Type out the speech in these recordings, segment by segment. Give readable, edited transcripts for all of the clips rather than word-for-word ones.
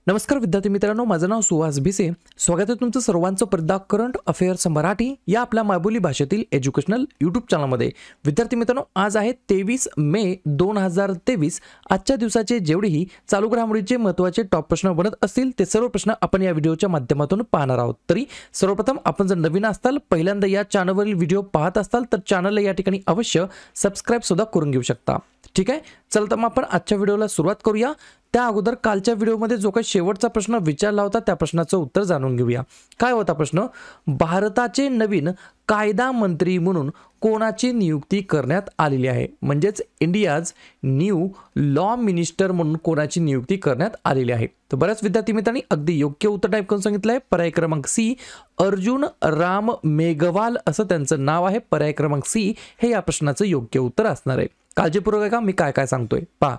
नमस्कार विद्यार्थी मित्रांनो, माझं नाव सुहास भिसे. स्वागत आहे तुमचं सर्वांचं परदा करंट अफेअर्स मराठी या आपल्या मायबोली भाषेतील एज्युकेशनल यूट्यूब चॅनलमध्ये. विद्यार्थी मित्रांनो, आज आहे 23 मे 2023. आजच्या दिवसाचे जेवढेही चालू घडामोडीचे महत्त्वाचे टॉप प्रश्न बनत असतील ते सर्व प्रश्न आपण या व्हिडिओच्या माध्यमातून पाहणार आहोत. तरी सर्वप्रथम आपण जर नवीन असाल, पहिल्यांदा या चॅनलवरील व्हिडिओ पाहत असाल तर चॅनलला या ठिकाणी अवश्य सबस्क्राइब सुद्धा करून घेऊ शकता. ठीक आहे, चला तर मग आपण आजच्या व्हिडिओला सुरुवात करूया. त्या अगोदर कालच्या व्हिडिओमध्ये जो काही शेवटचा प्रश्न विचारला होता त्या प्रश्नाचं उत्तर जाणून घेऊया. काय होता प्रश्न? भारताचे नवीन कायदा मंत्री म्हणून कोणाची नियुक्ती करण्यात आलेली आहे? म्हणजेच इंडियाज न्यू लॉ मिनिस्टर म्हणून कोणाची नियुक्ती करण्यात आलेली आहे? तर बऱ्याच विद्यार्थी मित्रांनी अगदी योग्य उत्तर टाईप करून सांगितलं आहे. पर्याय क्रमांक सी, अर्जुन राम मेघवाल असं त्यांचं नाव आहे. पर्याय क्रमांक सी हे या प्रश्नाचं योग्य उत्तर असणार आहे. काळजीपूर्वक आहे का मी काय काय सांगतोय पहा.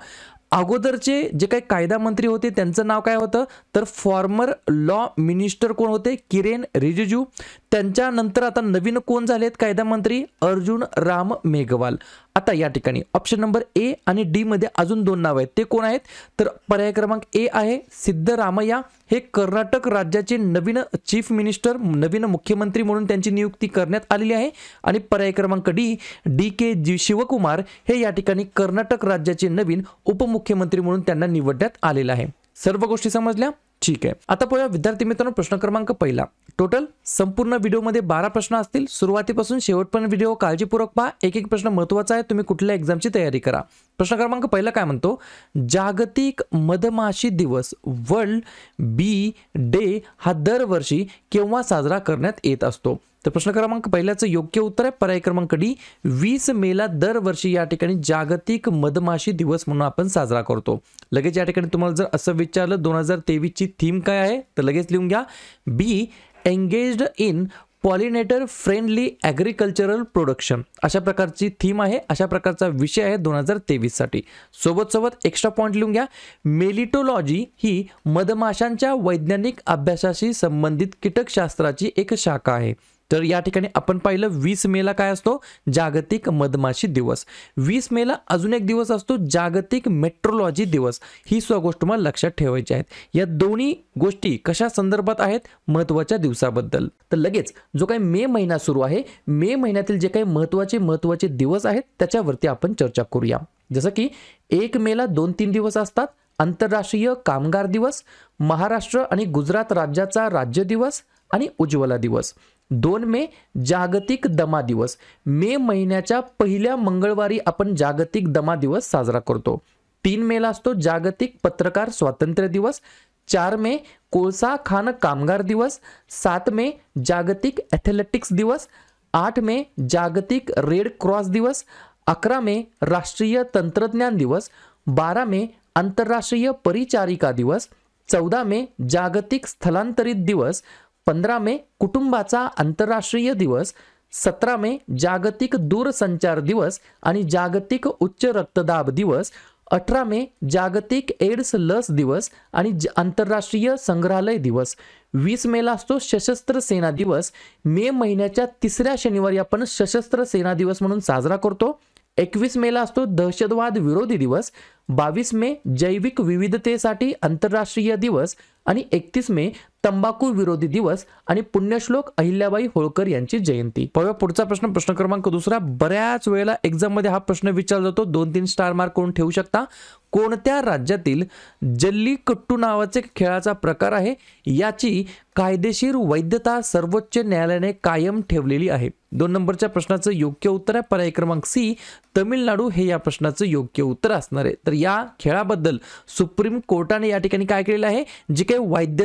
अगोदरचे जे काही कायदा मंत्री होते त्यांचं नाव काय होतं तर फॉर्मर लॉ मिनिस्टर कोण होते? किरेन रिजिजू. त्यांच्यानंतर आता नवीन कोण झालेत कायदा मंत्री? अर्जुन राम मेघवाल. आता या ठिकाणी ऑप्शन नंबर ए आणि डी मध्ये अजून दोन नाव आहेत. ते कोण आहेत तर पर्याय क्रमांक ए आहे सिद्धरामय्या. हे कर्नाटक राज्याचे नवीन चीफ मिनिस्टर, नवीन मुख्यमंत्री म्हणून त्यांची नियुक्ती करण्यात आलेली आहे. आणि पर्याय क्रमांक डी, डी के शिवकुमार हे या ठिकाणी कर्नाटक राज्याचे नवीन उपमुख्यमंत्री म्हणून त्यांना निवडण्यात आलेलं आहे. सर्व गोष्टी समजल्या? ठीक आहे. आता पाहूया विद्यार्थी मित्रांनो प्रश्न क्रमांक पहिला. टोटल संपूर्ण व्हिडिओमध्ये 12 प्रश्न असतील. सुरुवातीपासून शेवटपर्यंत व्हिडिओ काळजीपूर्वक पहा. एक एक प्रश्न महत्त्वाचा आहे, तुम्ही कुठल्या एक्झामची तयारी करा. प्रश्न क्रमांक पहिला काय म्हणतो? जागतिक मधमाशी दिवस वर्ल्ड बी डे हा दरवर्षी केव्हा साजरा करण्यात येत असतो? तर प्रश्न क्रमांक पहिल्याचं योग्य उत्तर आहे पर्याय क्रमांक डी, 20 मेला दरवर्षी या ठिकाणी जागतिक मधमाशी दिवस म्हणून आपण साजरा करतो. लगेच या ठिकाणी तुम्हाला जर असं विचारलं 2023 ची थीम काय आहे तर लगेच लिहून घ्या. Be engaged in pollinator friendly agricultural production अशा प्रकारची थीम आहे, अशा प्रकारचा विषय आहे 2023 साठी. सोबत एक्स्ट्रा पॉईंट लिहून घ्या. मेलिटोलॉजी ही मधमाशांच्या वैज्ञानिक अभ्यासाशी संबंधित कीटकशास्त्राची एक शाखा आहे. तर या ठिकाणी आपण पाहिलं 20 मेला काय असतो? जागतिक मधमाशी दिवस. 20 मेला अजून एक दिवस असतो जागतिक मेट्रोलॉजी दिवस. ही सुद्धा गोष्ट मला लक्षात ठेवायची आहेत. या दोन्ही गोष्टी कशा संदर्भात आहेत? महत्त्वाच्या दिवसाबद्दल. तर लगेच जो काही मे महिना सुरू आहे, मे महिन्यातील जे काही महत्त्वाचे दिवस आहेत त्याच्यावरती आपण चर्चा करूया. जसं की 1 मेला 2-3 दिवस असतात. आंतरराष्ट्रीय कामगार दिवस, महाराष्ट्र आणि गुजरात राज्याचा राज्य दिवस आणि उज्ज्वला दिवस. 2 मे जागतिक दमा दिवस. मे महिन्याच्या पहिल्या मंगळवारी आपण जागतिक दमा दिवस साजरा करतो. 3 मेला असतो जागतिक पत्रकार स्वातंत्र्य दिवस. 4 मे कोळसा खाण कामगार दिवस. 7 मे जागतिक ॲथलेटिक्स दिवस. 8 मे जागतिक रेड क्रॉस दिवस. 11 मे राष्ट्रीय तंत्रज्ञान दिवस. 12 मे आंतरराष्ट्रीय परिचारिका दिवस. 14 मे जागतिक स्थलांतरित दिवस. 15 मे कुटुंबाचा आंतरराष्ट्रीय दिवस. 17 मे जागतिक दूरसंचार दिवस आणि जागतिक उच्च रक्तदाब दिवस. 18 मे जागतिक एड्स लस दिवस आणि आंतरराष्ट्रीय संग्रहालय दिवस. 20 मेला असतो सशस्त्र सेना दिवस. मे महिन्याच्या 3ऱ्या शनिवारी आपण सशस्त्र सेना दिवस म्हणून साजरा करतो. 21 मेला असतो दहशतवाद विरोधी दिवस. 22 मे जैविक विविधतेसाठी आंतरराष्ट्रीय दिवस आणि 31 मे तंबाखू विरोधी दिवस आणि पुण्यश्लोक अहिल्याबाई होळकर यांची जयंती. पुढचा प्रश्न, प्रश्न क्रमांक दुसरा. बऱ्याच वेळेला एक्झाम मध्ये हा प्रश्न विचारला जातो. 2-3 स्टार मार्क करून ठेवू शकता. कोणत्या राज्यातील जल्लीकट्टू नावाचे खेळाचा प्रकार आहे याची कायदेशीर वैधता सर्वोच्च न्यायालयाने कायम ठेवलेली आहे? 2 नंबरच्या प्रश्नाचं योग्य उत्तर आहे पर्याय क्रमांक सी, तमिळनाडू हे या प्रश्नाचं योग्य उत्तर असणार आहे. तर या खेळाबद्दल सुप्रीम कोर्टाने या ठिकाणी काय केलेलं आहे? जी काही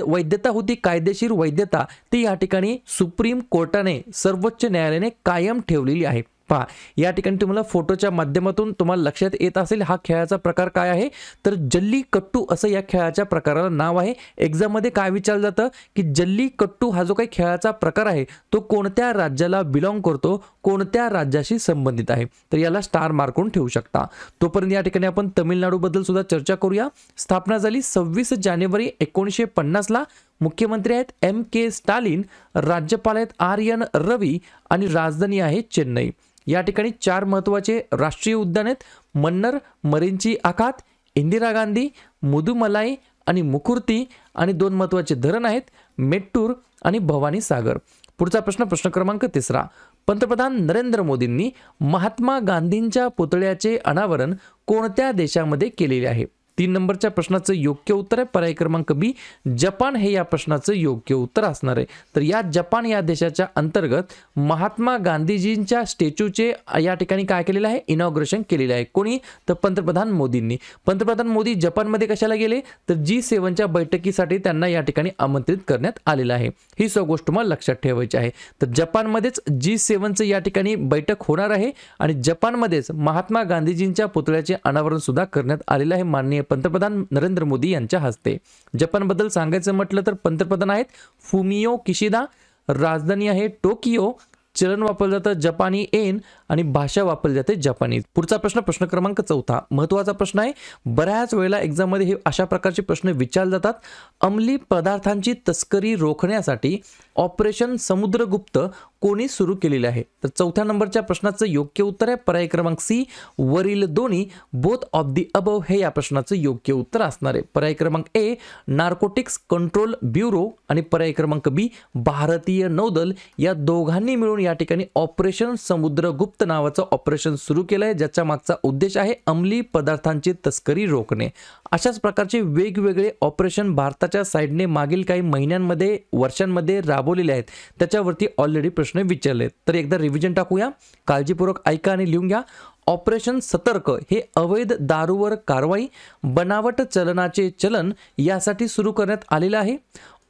वैधता होती, कायदेशीर वैधता, ती या ठिकाणी सुप्रीम कोर्टाने सर्वोच्च न्यायालयाने कायम ठेवलेली आहे. पहा या ठिकाणी तुम्हाला फोटोच्या माध्यमातून तुम्हाला लक्षात येत असेल हा खेळाचा प्रकार काय आहे तर जल्लीकट्टू असं या खेळाच्या प्रकाराला नाव आहे. एक्झाम मध्ये काय विचारलं जातं की जल्लीकट्टू हा जो काही खेळाचा प्रकार आहे तो कोणत्या राज्याला बिलॉंग करतो, कोणत्या राज्याशी संबंधित आहे? तर याला स्टार मार्क करून ठेवू शकता. तोपर्यंत या ठिकाणी आपण तमिळनाडू बद्दल सुद्धा चर्चा करूया. स्थापना झाली 26 जानेवारी 1950 ला. मुख्यमंत्री आहेत M.K. स्टालिन, राज्यपाल आहेत R.N. रवी आणि राजधानी आहे चेन्नई. या ठिकाणी 4 महत्त्वाचे राष्ट्रीय उद्यान आहेत. मन्नर, मरींची आखात, इंदिरा गांधी, मुदुमलाई, आणि मुकुर्ती आणि दोन महत्त्वाचे धरण आहेत, मेट्टूर आणि भवानी सागर. पुढचा प्रश्न क्रमांक 3. पंतप्रधान नरेंद्र मोदींनी महात्मा गांधींच्या पुतळ्याचे अनावरण कोणत्या देशामध्ये केलेले आहे? 3 नंबरच्या प्रश्नाचं योग्य उत्तर आहे पर्याय क्रमांक बी, जपान हे या प्रश्नाचं योग्य उत्तर असणार आहे. तर या जपान या देशाच्या अंतर्गत महात्मा गांधीजींच्या स्टॅच्यूचे या ठिकाणी काय केलेलं आहे, इनॉग्रेशन केलेलं आहे. कोणी? तर पंतप्रधान मोदींनी. पंतप्रधान मोदी जपानमध्ये कशाला गेले? तर G7च्या बैठकीसाठी त्यांना या ठिकाणी आमंत्रित करण्यात आलेलं आहे. ही गोष्ट तुम्हाला लक्षात ठेवायची आहे. तर जपानमध्येच G7चं या ठिकाणी बैठक होणार आहे आणि जपानमध्येच महात्मा गांधीजींच्या पुतळ्याचे अनावरण सुद्धा करण्यात आलेलं आहे माननीय पंतप्रधान नरेंद्र मोदी यांच्या हस्ते. जपानबद्दल सांगायचं म्हटलं तर पंतप्रधान आहेत फुमियो किशिदा, राजधानी आहे टोकियो, चलन वापरलं जातं जपानी येन आणि भाषा वापरली जाते जपानीज. पुढचा प्रश्न क्रमांक 4. महत्त्वाचा प्रश्न आहे. बऱ्याच वेळेला एक्झाममध्ये हे अशा प्रकारचे प्रश्न विचारले जातात. अंमली पदार्थांची तस्करी रोखण्यासाठी ऑपरेशन समुद्रगुप्त कोणी सुरू केलेले आहे? तर 4थ्या नंबरच्या प्रश्नाचं योग्य उत्तर आहे पर्याय क्रमांक सी, वरील दोन्ही, बोथ ऑफ दी अबव हे या प्रश्नाचं योग्य उत्तर असणार आहे. पर्याय क्रमांक ए, नार्कोटिक्स कंट्रोल ब्युरो आणि पर्याय क्रमांक बी, भारतीय नौदल या दोघांनी मिळून या ठिकाणी ऑपरेशन समुद्रगुप्त नावाचं ऑपरेशन सुरू केलं आहे, ज्याच्या मागचा उद्देश आहे अंमली पदार्थांची तस्करी रोखणे. अशाच प्रकारचे वेगवेगळे ऑपरेशन भारताच्या साईडने मागील काही महिन्यांमध्ये वर्षांमध्ये राबवलेले आहेत. त्याच्यावरती ऑलरेडी प्रश्न विचारले. तर एकदा रिव्हिजन टाकूया, काळजीपूर्वक ऐका आणि लिहून घ्या. ऑपरेशन सतर्क हे अवैध दारूवर कारवाई, बनावट चलनाचे चलन यासाठी सुरू करण्यात आलेलं आहे.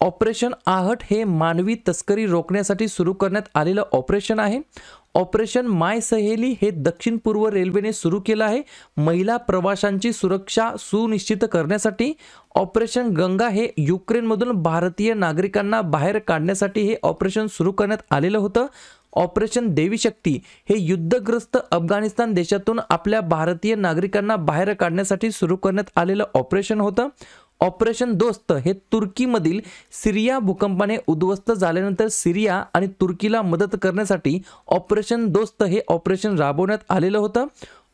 ऑपरेशन आहट हे मानवी तस्करी रोखण्यासाठी सुरू करण्यात आलेलं ऑपरेशन आहे. ऑपरेशन माय सहेली हे दक्षिण पूर्व रेल्वेने सुरू केलं आहे महिला प्रवाशांची सुरक्षा सुनिश्चित करण्यासाठी. ऑपरेशन गंगा हे युक्रेनमधून भारतीय नागरिकांना बाहेर काढण्यासाठी हे ऑपरेशन सुरू करण्यात आलेलं होतं. ऑपरेशन देवी शक्ती हे युद्धग्रस्त अफगाणिस्तान देशातून आपल्या भारतीय नागरिकांना बाहेर काढण्यासाठी सुरू करण्यात आलेलं ऑपरेशन होतं. ऑपरेशन दोस्त हे तुर्कीमधील सिरिया भूकंपाने उद्ध्वस्त झाल्यानंतर सिरिया आणि तुर्कीला मदत करण्यासाठी ऑपरेशन दोस्त हे ऑपरेशन राबवण्यात आलेलं होतं.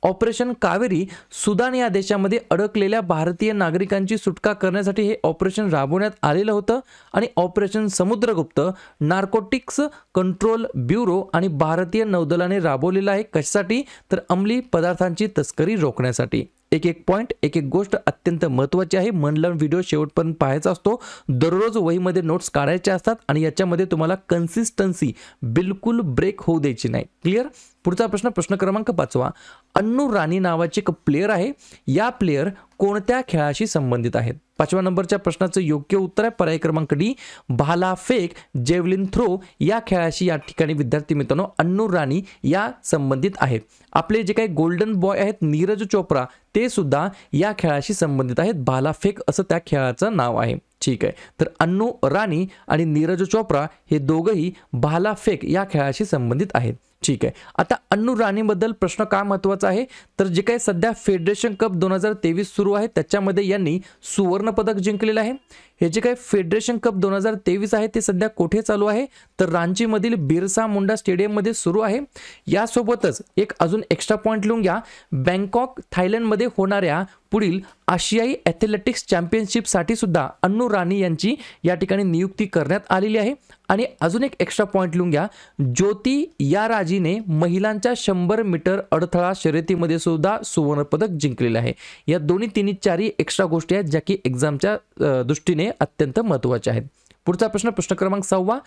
ऑपरेशन कावेरी सुदान या देशामध्ये अडकलेल्या भारतीय नागरिकांची सुटका करण्यासाठी हे ऑपरेशन राबवण्यात आलेलं होतं. आणि operation Samudragupta narcotics control bureau आणि भारतीय नौदलाने राबवलेलं आहे. कशासाठी? तर अंमली पदार्थांची तस्करी रोखण्यासाठी. एक पॉइंट, एक गोष्ट अत्यंत महत्त्वाची आहे. मन लावून व्हिडिओ शेवटपर्यंत पाहायचा असतो. दररोज वहीमध्ये नोट्स काढायचे असतात आणि याच्यामध्ये तुम्हाला कन्सिस्टन्सी बिलकुल ब्रेक होऊ द्यायची नाही. क्लिअर? पुढचा प्रश्न क्रमांक 5. अन्नू राणी नावाची एक प्लेयर आहे. या प्लेयर कोणत्या खेळाशी संबंधित आहेत? 5व्या नंबरच्या प्रश्नाचं योग्य उत्तर आहे पर्याय क्रमांक डी, भाला फेक जेवलिन थ्रो या खेळाशी या ठिकाणी विद्यार्थी मित्रांनो अन्नू राणी या संबंधित आहेत. आपले जे काही गोल्डन बॉय आहेत नीरज चोप्रा ते सुद्धा या खेळाशी संबंधित आहेत. भाला फेक असं त्या खेळाचं नाव आहे. ठीक आहे. तर अन्नू राणी आणि नीरज चोप्रा हे दोघंही भाला फेक या खेळाशी संबंधित आहेत. ठीक आहे. आता अन्नू राणीबद्दल प्रश्न का महत्त्वाचा आहे? तर जे काही सध्या फेडरेशन कप 2023 सुरू आहे त्याच्यामध्ये यांनी सुवर्ण पदक जिंकलेलं आहे. हे जे काही फेडरेशन कप 2023 आहे ते सध्या कुठे चालू आहे? तर रांचीमधील बिरसा मुंडा स्टेडियममध्ये सुरू आहे. यासोबतच एक अजून एक्स्ट्रा पॉइंट लिहून घ्या. बँकॉक थायलंडमध्ये होणाऱ्या पुढील आशियाई ॲथलेटिक्स चॅम्पियनशिपसाठी सुद्धा अन्नू राणी यांची या ठिकाणी नियुक्ती करण्यात आलेली आहे. आणि अजून एक एक्स्ट्रा पॉइंट लिहून घ्या. ज्योती या राजीने महिलांच्या 100 मीटर अडथळा शर्यतीमध्ये सुद्धा सुवर्ण पदक जिंकलेले आहे. या दोन्ही तिन्ही चारही एक्स्ट्रा गोष्टी आहेत ज्या की एक्झामच्या दृष्टीने अत्यंत महत्त्वाच्या आहेत. पुढचा प्रश्न क्रमांक 6.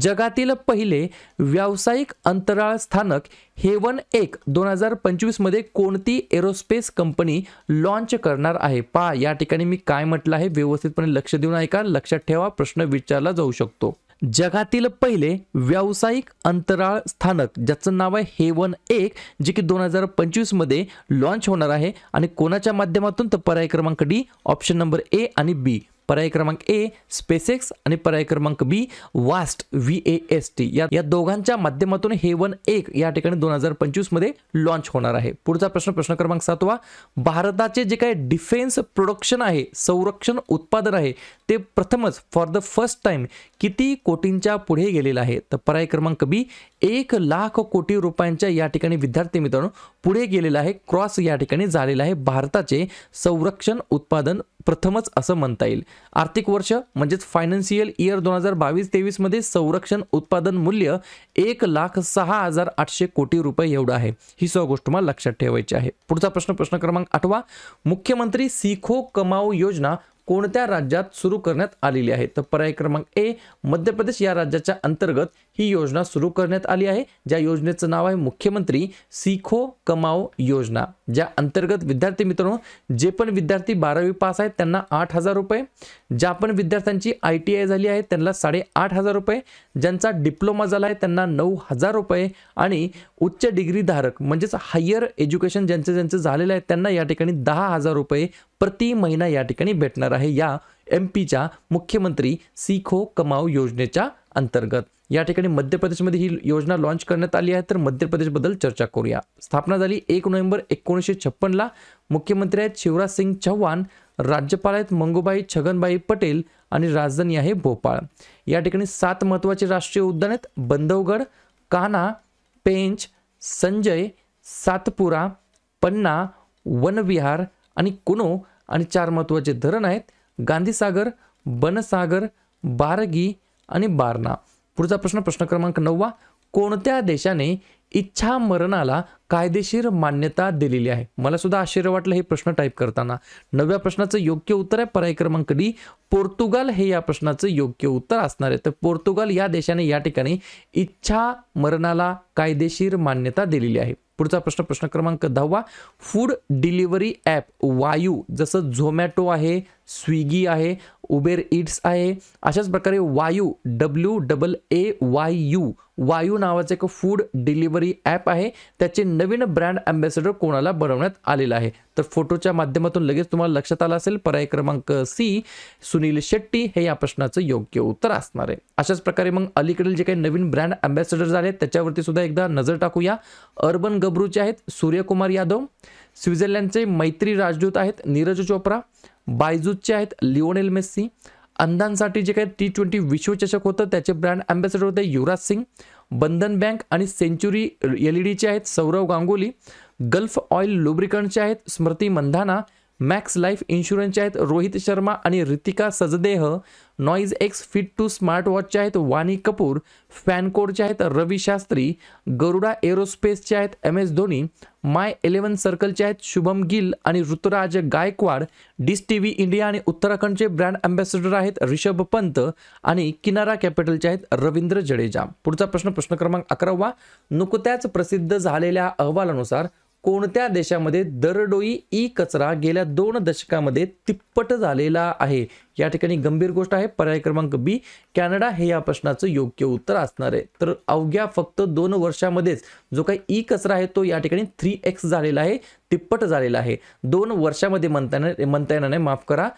जगातील पहिले व्यावसायिक अंतराळ स्थानक हेवन 1 2025 मध्ये कोणती एरोस्पेस कंपनी लॉन्च करणार आहे? पहा या ठिकाणी मी काय म्हटलं आहे व्यवस्थितपणे लक्ष देऊन ऐका. लक्षात ठेवा, प्रश्न विचारला जाऊ शकतो. जगातील पहिले व्यावसायिक अंतराळ स्थानक ज्याचं नाव आहे हेवन 1 जे की 2025 मध्ये लॉन्च होणार आहे. आणि कोणाच्या माध्यमातून? तर पर्याय क्रमांक डी, ऑप्शन नंबर ए आणि बी. पर्याय क्रमांक ए स्पेसएक्स आणि पर्याय क्रमांक बी वास्ट VAST या दोघांच्या माध्यमातून हेवन 1 या ठिकाणी 2025 मध्ये लॉन्च होणार आहे. पुढचा प्रश्न क्रमांक 7. भारताचे जे काही डिफेन्स प्रोडक्शन आहे संरक्षण उत्पादन आहे ते प्रथमच फॉर द फर्स्ट टाइम किती कोटींच्या पुढे गेलेलं आहे? तर पर्याय क्रमांक बी 1,00,000 कोटी रुपयांच्या या ठिकाणी विद्यार्थी मित्रांनो पुढे गेलेला आहे. क्रॉस या ठिकाणी झालेला आहे भारताचे संरक्षण उत्पादन प्रथमच असं म्हणता येईल. आर्थिक वर्ष म्हणजेच फायनान्शियल इयर 2022-23 मध्ये संरक्षण उत्पादन मूल्य 1,06,800 कोटी रुपये एवढं आहे. ही सर्व गोष्ट मला लक्षात ठेवायची आहे. पुढचा प्रश्न क्रमांक 8. मुख्यमंत्री सीखो कमाओ योजना कोणत्या राज्यात सुरू करण्यात आलेली आहे? तर पर्याय क्रमांक ए मध्य प्रदेश या राज्याच्या अंतर्गत ही योजना सुरू करण्यात आली आहे, ज्या योजनेचं नाव आहे मुख्यमंत्री सीखो कमाओ योजना, ज्या अंतर्गत विद्यार्थी मित्रांनो जे पण विद्यार्थी 12वी पास आहेत त्यांना 8,000 रुपये, ज्या पण विद्यार्थ्यांची ITI झाली आहे त्यांना 8,500 रुपये, ज्यांचा डिप्लोमा झाला आहे त्यांना 9,000 रुपये आणि उच्च डिग्री धारक म्हणजेच हायर एज्युकेशन ज्यांचं झालेलं आहे त्यांना या ठिकाणी 10,000 रुपये प्रति महिना या ठिकाणी भेटणार आहे या MP मुख्यमंत्री सीखो कमाओ योजनेच्या अंतर्गत. या ठिकाणी मध्य प्रदेशमध्ये ही योजना लॉन्च करण्यात आली आहे. तर मध्य प्रदेशबद्दल चर्चा करूया. स्थापना झाली 1 नोव्हेंबर 1956 मुख्यमंत्री आहेत शिवराज सिंग चौहान, राज्यपाल आहेत मंगूबाई छगनभाई पटेल आणि राजधानी आहे भोपाळ. या ठिकाणी 7 महत्त्वाचे राष्ट्रीय उद्यान आहेत: बंधवगड, कान्हा, पेंच, संजय, सातपुरा, पन्ना, वनविहार आणि कुनो आणि 4 महत्त्वाचे धरण आहेत: गांधीसागर, बनसागर, बारगी आणि बारणा. पुढचा प्रश्न क्रमांक 9. कोणत्या देशाने इच्छा मरणाला कायदेशीर मान्यता दिलेली आहे? मला सुद्धा आश्चर्य वाटलं हे प्रश्न टाईप करताना. 9व्या प्रश्नाचं योग्य उत्तर आहे पर्याय क्रमांक डी पोर्तुगाल हे या प्रश्नाचं योग्य उत्तर असणार आहे. तर पोर्तुगाल या देशाने या ठिकाणी इच्छा मरणाला कायदेशीर मान्यता दिलेली आहे. पुढचा प्रश्न क्रमांक 10. फूड डिलिव्हरी ॲप वायू जसं झोमॅटो आहे, स्विगी आहे, उबेर इट्स आहे, अशाच प्रकारे वायू WAAYU वायू नावाचं एक फूड डिलिव्हरी ॲप आहे. त्याचे नवीन ब्रँड अँबॅसेडर कोणाला बनवण्यात आलेला आहे? तर फोटोच्या माध्यमातून लगेच तुम्हाला लक्षात आलं असेल पर्याय क्रमांक सी सुनील शेट्टी हे या प्रश्नाचं योग्य उत्तर असणार आहे. अशाच प्रकारे मग अलीकडील जे काही नवीन ब्रँड अँबॅसेडर झाले त्याच्यावरती सुद्धा एकदा नजर टाकूया. अर्बन गब्रूचे आहेत सूर्यकुमार यादव, स्वित्झर्लंडचे मैत्री राजदूत आहेत नीरज चोप्रा, बायजूसचे आहेत लिओनेल मेस्सी, अंधांसाठी जे काही T20 विश्वचषक होतं त्याचे ब्रँड अँबॅसेडर होते युवराज सिंग, बंधन बँक आणि सेंचुरी LED आहेत सौरव गांगुली, गल्फ ऑइल लुब्रिकंटचे आहेत स्मृती मंधाना, मॅक्स लाईफ इन्शुरन्सचे आहेत रोहित शर्मा आणि Ritika Sajdeh, Noise X fit two smart वॉचचे आहेत वाणी कपूर, फॅनकोडचे आहेत रवी शास्त्री, गरुडा एरोस्पेसचे आहेत MS धोनी, My11 सर्कलचे आहेत शुभम गिल आणि Ruturaj Gaikwad, dish TV India आणि उत्तराखंडचे ब्रँड अँबॅसेडर आहेत ऋषभ पंत आणि किनारा कॅपिटलचे आहेत रवींद्र जडेजा. पुढचा प्रश्न क्रमांक 11. नुकत्याच प्रसिद्ध झालेल्या अहवालानुसार कोणत्या देशामध्ये दरडोई कचरा गेल्या 2 दशकामध्ये तिप्पट झालेला आहे? या ठिकाणी गंभीर गोष्ट आहे पर्याय क्रमांक बी कॅनडा हे या प्रश्नाचं योग्य उत्तर असणार आहे. तर अवघ्या फक्त 2 वर्षामध्येच जो काही कचरा आहे तो या ठिकाणी 3x झालेला आहे, तिप्पट झालेला आहे. 2 वर्षामध्ये म्हणता येणार नाही, माफ करा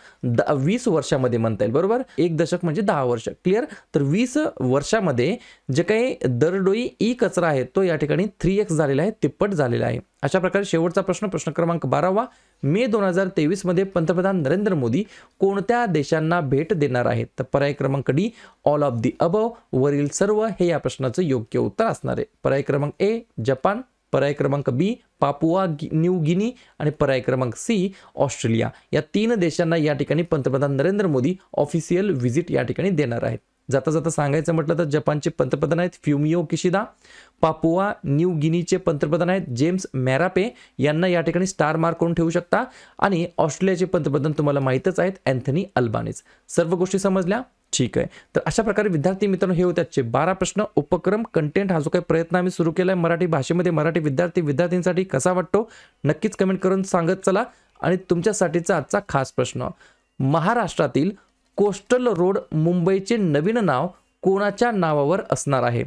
20 वर्षामध्ये म्हणता येईल. बरोबर, 1 दशक म्हणजे 10 वर्ष. क्लिअर. तर 20 वर्षामध्ये जे काही दरडोई कचरा आहे तो या ठिकाणी 3x झालेला आहे, तिप्पट झालेला आहे. अशा प्रकारे शेवटचा प्रश्न क्रमांक 12. मे 2023 मध्ये पंतप्रधान नरेंद्र मोदी कोणत्या देशांना भेट देणार आहेत? तर पर्याय क्रमांक D all of the above वरील सर्व हे या प्रश्नाचं योग्य उत्तर असणार आहे. पर्याय क्रमांक ए जपान, पर्याय क्रमांक बी पापुआ न्यू गिनी आणि पर्याय क्रमांक सी ऑस्ट्रेलिया. या 3 देशांना या ठिकाणी पंतप्रधान नरेंद्र मोदी ऑफिशियल व्हिजिट या ठिकाणी देणार आहेत. जाता जाता सांगायचं म्हटलं तर जपानचे पंतप्रधान आहेत फ्युमियो किशिदा, पापुआ न्यू गिनीचे पंतप्रधान आहेत जेम्स मॅरापे, यांना या ठिकाणी स्टार मार्क करून ठेवू शकता, आणि ऑस्ट्रेलियाचे पंतप्रधान तुम्हाला माहितच आहेत अँथनी अल्बानीज. सर्व गोष्टी समजल्या? ठीक आहे. तर अशा प्रकारे विद्यार्थी मित्रांनो हे होते आजचे 12 प्रश्न. उपक्रम कंटेंट हा जो काही प्रयत्न आम्ही सुरू केला आहे मराठी भाषेमध्ये मराठी विद्यार्थ्यांसाठी कसा वाटतो नक्कीच कमेंट करून सांगत चला. आणि तुमच्यासाठीचा आजचा खास प्रश्न, महाराष्ट्रातील कोस्टल रोड मुंबईचे नवीन नाव कोणाच्या नावावर असणार आहे?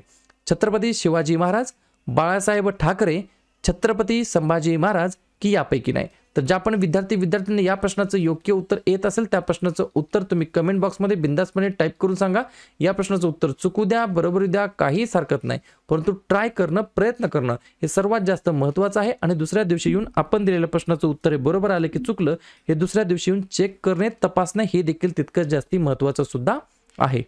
छत्रपती शिवाजी महाराज, बाळासाहेब ठाकरे, छत्रपती संभाजी महाराज की यापैकी नाही? तर ज्या पण विद्यार्थ्यांनी या प्रश्नाचं योग्य उत्तर येत असेल त्या प्रश्नाचं उत्तर तुम्ही कमेंट बॉक्समध्ये बिंदासपणे टाईप करून सांगा. या प्रश्नाचं उत्तर चुकू द्या, बरोबर द्या, काहीच हरकत नाही, परंतु ट्राय करणं, प्रयत्न करणं हे सर्वात जास्त महत्त्वाचं आहे. आणि दुसऱ्या दिवशी येऊन आपण दिलेल्या प्रश्नाचं उत्तर हे बरोबर आलं की चुकलं हे दुसऱ्या दिवशी येऊन चेक करणे, तपासणे हे देखील तितकंच जास्ती महत्त्वाचं सुद्धा आहे.